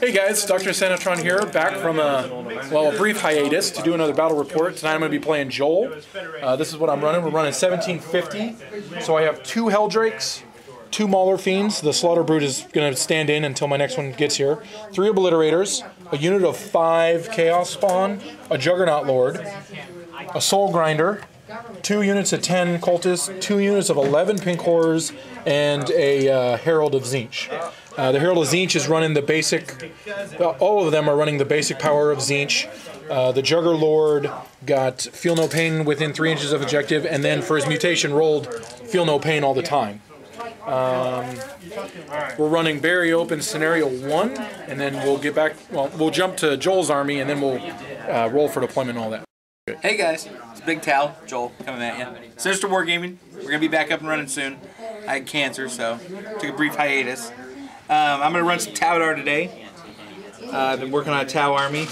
Hey guys, Dr. Sanatron here, back from a brief hiatus to do another battle report. Tonight I'm going to be playing Joel. This is what I'm running. We're running 1750. So I have 2 Helldrakes, 2 Mauler Fiends. The Slaughter Brute is going to stand in until my next one gets here. 3 Obliterators, a unit of 5 Chaos Spawn, a Juggernaut Lord, a Soul Grinder, 2 units of 10 Cultists, 2 units of 11 Pink Horrors, and a Herald of Tzeentch. The Herald of Tzeentch is running the basic, all of them are running the basic power of Tzeentch. The Jugger Lord got Feel No Pain within 3 inches of objective, and then for his mutation rolled Feel No Pain all the time. We're running very open scenario 1, and then we'll get back, we'll jump to Joel's army, and then we'll roll for deployment and all that. Hey guys, it's Big Tal, Joel, coming at you. Sinister Wargaming, we're going to be back up and running soon. I had cancer, so took a brief hiatus. I'm going to run some Tau today. I've been working on a Tau army,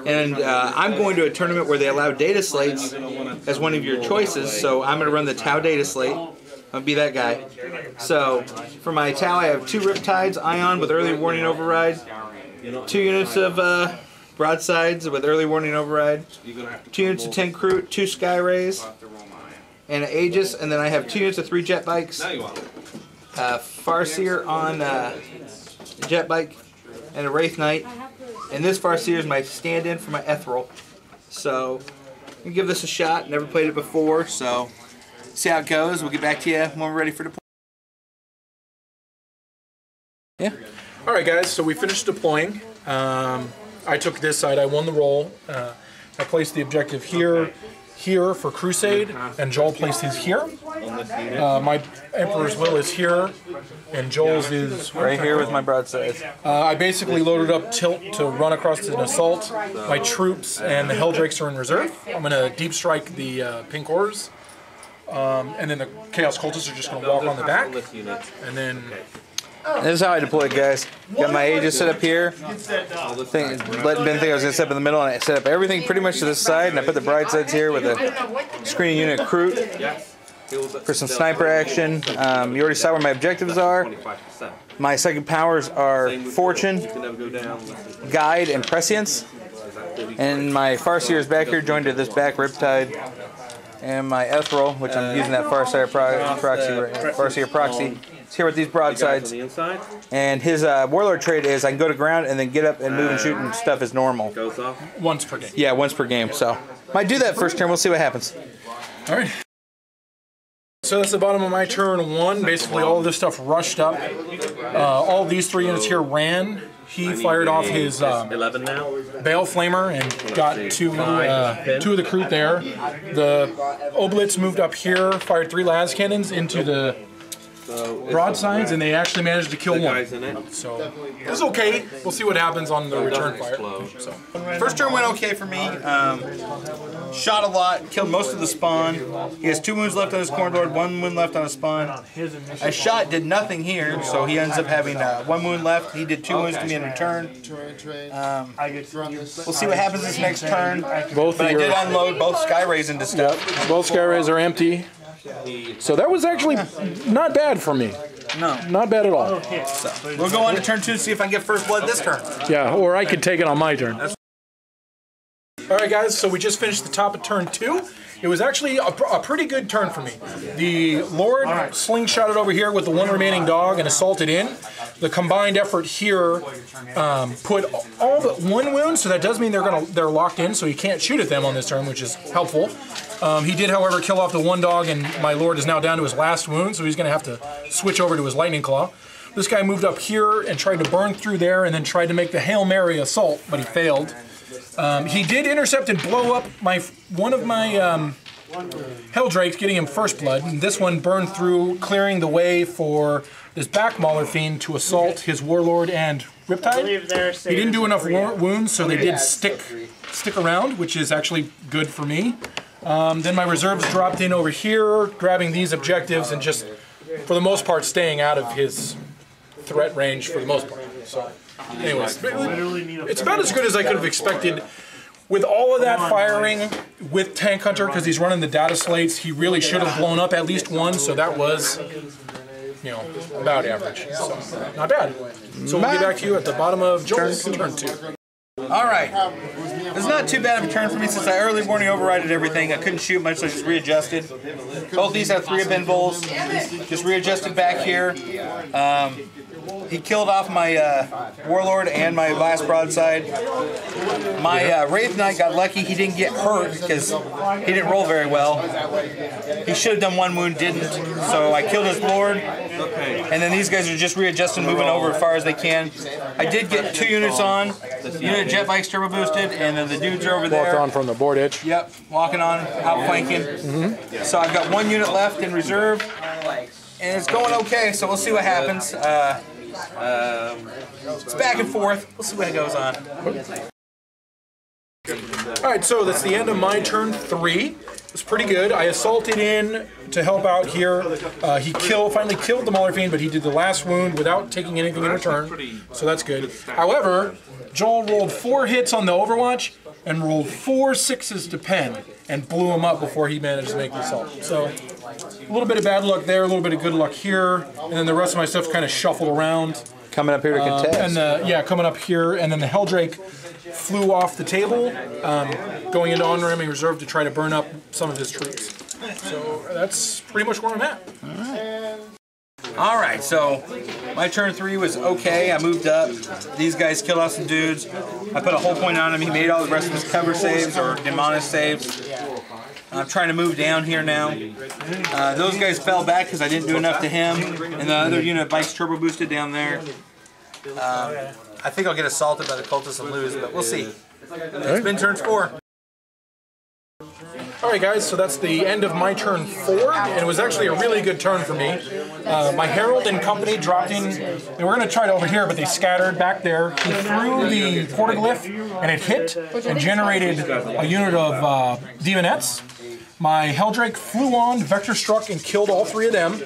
and I'm going to a tournament where they allow data slates as one of your choices, so I'm going to run the Tau data slate. I'm going to be that guy. So, for my Tau, I have 2 Riptides, Ion with early warning override, 2 units of broadsides with early warning override, 2 units of 10 Kroot, 2 Sky Rays, and an Aegis, and then I have 2 units of 3 jet bikes, Farseer on jet bike, and a Wraith Knight. And this Farseer is my stand-in for my Ethereal. So, I'm going to give this a shot. Never played it before, so see how it goes. We'll get back to you when we're ready for deployment. Yeah. Alright guys, so we finished deploying. I took this side, I won the roll. I placed the objective here for Crusade, and Joel placed his here. My Emperor's Will is here, and Joel's is right here with my broadside. I basically loaded up Tilt to run across an assault. My troops and the Helldrakes are in reserve. I'm going to deep strike the Pink Horrors, and then the Chaos Cultists are just going to walk on the back, and then... This is how I deploy it, guys. Got my Aegis set up here. Letting Ben think I was going to set up in the middle, and I set up everything pretty much to this side, and I put the broadsides here with a screening unit of Kroot for some sniper action. You already saw where my objectives are. My second powers are Fortune, Guide, and Prescience. And my Farseer is back here, joined to this back Riptide. And my Ethereal, which I'm using that Farseer proxy. It's here with these broadsides. And his Warlord trait is I can go to ground and then get up and move and shoot and stuff is normal. Once per game. Yeah, once per game. So might do that first turn. We'll see what happens. All right. So that's the bottom of my turn 1. Basically, all of this stuff rushed up. All these 3 units here ran. He fired off his Bale Flamer and got 2 of the Kroot there. The Oblits moved up here, fired 3 las cannons into the broadsides, and they actually managed to kill 1. So it was okay. We'll see what happens on the return fire. So. First turn went okay for me. Shot a lot, killed most of the spawn. He has 2 wounds left on his Corn Lord, 1 wound left on his spawn. I shot, did nothing here, so he ends up having 1 wound left. He did 2 wounds to me in return. We'll see what happens this next turn. But I did unload both Sky Rays into stuff. Yep. Both Sky Rays are empty. So that was actually not bad for me. No. Not bad at all. So we'll go on to turn 2 and see if I can get first blood this turn. Yeah, or I could take it on my turn. Alright guys, so we just finished the top of turn 2. It was actually a pretty good turn for me. The Lord slingshotted over here with the 1 remaining dog and assaulted in. The combined effort here put all but 1 wound, so that does mean they're locked in, so he can't shoot at them on this turn, which is helpful. He did, however, kill off the 1 dog, and my Lord is now down to his last wound, so he's going to have to switch over to his Lightning Claw. This guy moved up here and tried to burn through there, and then tried to make the Hail Mary assault, but he failed. He did intercept and blow up one of my Helldrakes, getting him first blood, and this one burned through, clearing the way for this back Mauler Fiend to assault his Warlord and Riptide. He didn't do enough wounds, so they did stick around, which is actually good for me. Then my reserves dropped in over here, grabbing these objectives and just, for the most part, staying out of his threat range for the most part. So, anyways, it's about as good as I could have expected. With all of that firing with Tank Hunter, because he's running the data slates, he really should have blown up at least 1, so that was you know, about average. So, not bad. So we'll get back to you at the bottom of Joel's turn 2. All right. It's not too bad of a turn for me since I early warning overrided everything. I couldn't shoot much, so I just readjusted. Both these have 3 bin bowls. Just readjusted back here. He killed off my Warlord and my last broadside. My Wraith Knight got lucky. He didn't get hurt because he didn't roll very well. He should have done 1 wound, didn't. So I killed his Lord. And then these guys are just readjusting, moving over as far as they can. I did get 2 units on. Unit jet bikes turbo boosted, and then the dudes are over there. Walked on from the board edge. Yep, walking on, outflanking. So I've got 1 unit left in reserve, and it's going okay. So we'll see what happens. It's back and forth. We'll see what goes on. Alright, so that's the end of my turn 3. It's pretty good. I assaulted in to help out here. He finally killed the Mauler Fiend, but he did the last wound without taking anything in return. So that's good. However, Joel rolled 4 hits on the Overwatch and rolled 4 6s to pen and blew him up before he managed to make the assault. So a little bit of bad luck there, a little bit of good luck here, and then the rest of my stuff kind of shuffled around. Coming up here to contest. And coming up here, and then the Helldrake flew off the table, going into on-ramming reserve to try to burn up some of his troops. So that's pretty much where I'm at. All right, so my turn 3 was okay. I moved up. These guys killed off some dudes. I put a whole point on him. He made all the rest of his cover saves or Demonis saves. I'm trying to move down here now. Those guys fell back because I didn't do enough to him. And the other unit bikes turbo boosted down there. I think I'll get assaulted by the cultists and lose, but we'll see. It's been turn 4. Alright guys, so that's the end of my turn 4, and it was actually a really good turn for me. My Herald and company dropped in, they were going to try it over here, but they scattered back there. He threw the Portaglyph, and it hit and generated a unit of Demonettes. My Helldrake flew on, vector struck, and killed all 3 of them.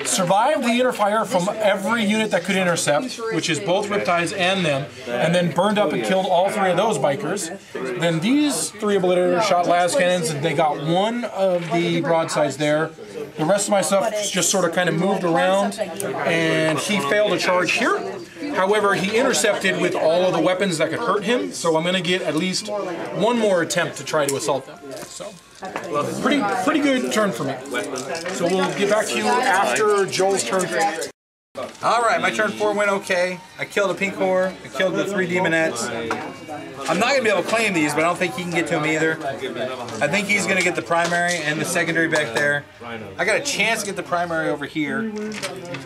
Survived the interfire from every unit that could intercept, which is both Riptides and them, and then burned up and killed all 3 of those bikers. Then these 3 obliterators shot las cannons, and they got 1 of the broadsides there. The rest of my stuff just sort of kind of moved around, and he failed a charge here. However, he intercepted with all of the weapons that could hurt him, so I'm going to get at least 1 more attempt to try to assault them. So, pretty good turn for me. So we'll get back to you after Joel's turn. Alright, my turn 4 went okay. I killed a pink whore. I killed the 3 demonettes. I'm not going to be able to claim these, but I don't think he can get to them either. I think he's going to get the primary and the secondary back there. I got a chance to get the primary over here.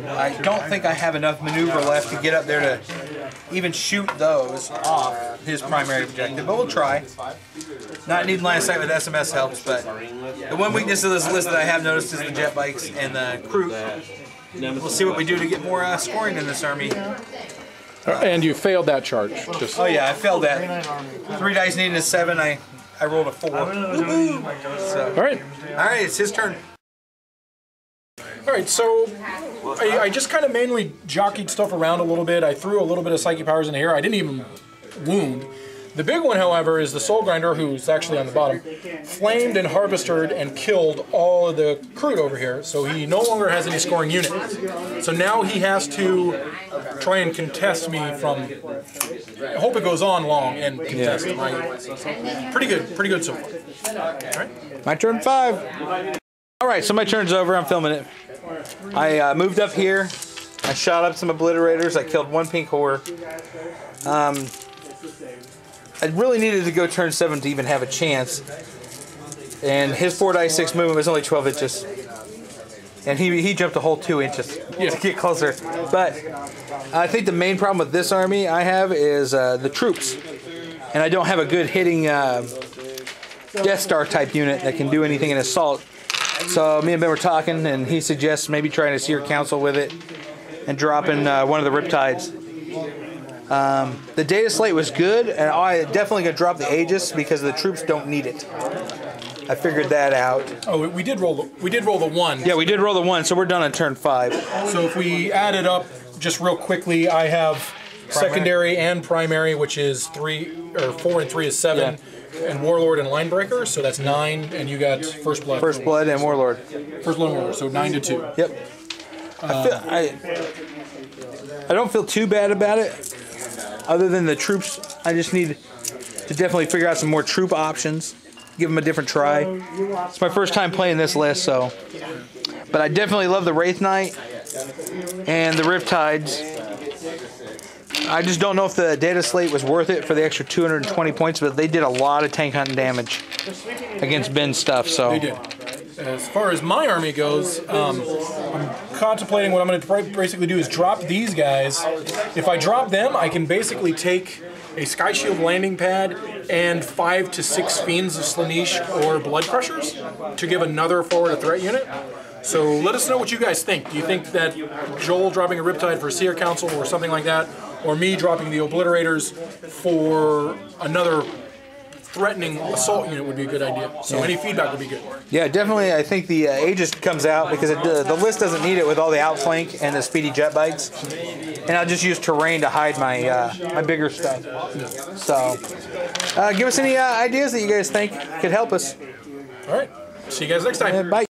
I don't think I have enough maneuver left to get up there to even shoot those off his primary objective, but we'll try. Not needing line of sight with SMS helps, but the one weakness of this list that I have noticed is the jet bikes and the crew. We'll see what we do to get more scoring in this army. And you failed that charge. Oh yeah, I failed that. 3 dice needing a 7. I rolled a 4. So, All right, it's his turn. Alright, so I just kind of mainly jockeyed stuff around a little bit. I threw a little bit of Psychic Powers in the air. I didn't even wound. The big one, however, is the Soul Grinder, who's actually on the bottom, flamed and harvested and killed all of the crew over here, so he no longer has any scoring units. So now he has to try and contest me from, I hope it goes on long and contest my units. So pretty good so far. Alright. my turn 5. Alright, so my turn's over. I'm filming it. I moved up here. I shot up some obliterators. I killed 1 pink whore. I really needed to go turn 7 to even have a chance. And his 4 dice 6 movement was only 12 inches. And he jumped a whole 2 inches to get closer. But I think the main problem with this army I have is the troops. And I don't have a good hitting Death Star type unit that can do anything in assault. So me and Ben were talking, and he suggests maybe trying to Seer Council with it and dropping one of the Riptides. The data slate was good, and I definitely gonna drop the Aegis because the troops don't need it. I figured that out. Oh, we did roll the 1. Yeah, we did roll the 1, so we're done on turn 5. So if we add it up just real quickly, I have secondary and primary, which is 4 and 3 is 7, and Warlord and Linebreaker, so that's 9, and you got First Blood. First Blood and Warlord. First Blood and Warlord, so 9 to 2. Yep. I don't feel too bad about it. Other than the troops, I just need to definitely figure out some more troop options. Give them a different try. It's my first time playing this list, so. But I definitely love the Wraith Knight and the Riptides. I just don't know if the data slate was worth it for the extra 220 points, but they did a lot of tank hunting damage against Ben's stuff. So they did. As far as my army goes, I'm contemplating what I'm going to basically do is drop these guys. If I drop them, I can basically take a Sky Shield landing pad and 5 to 6 Fiends of Slaanesh or Blood Crushers to give another forward a threat unit. So let us know what you guys think. Do you think that Joel dropping a Riptide for Seer Council or something like that, or me dropping the Obliterators for another threatening assault unit would be a good idea? So any feedback would be good. Yeah, definitely. I think the Aegis comes out because the list doesn't need it with all the outflank and the speedy jet bites. And I'll just use terrain to hide my my bigger stuff. So give us any ideas that you guys think could help us. All right. See you guys next time. Bye.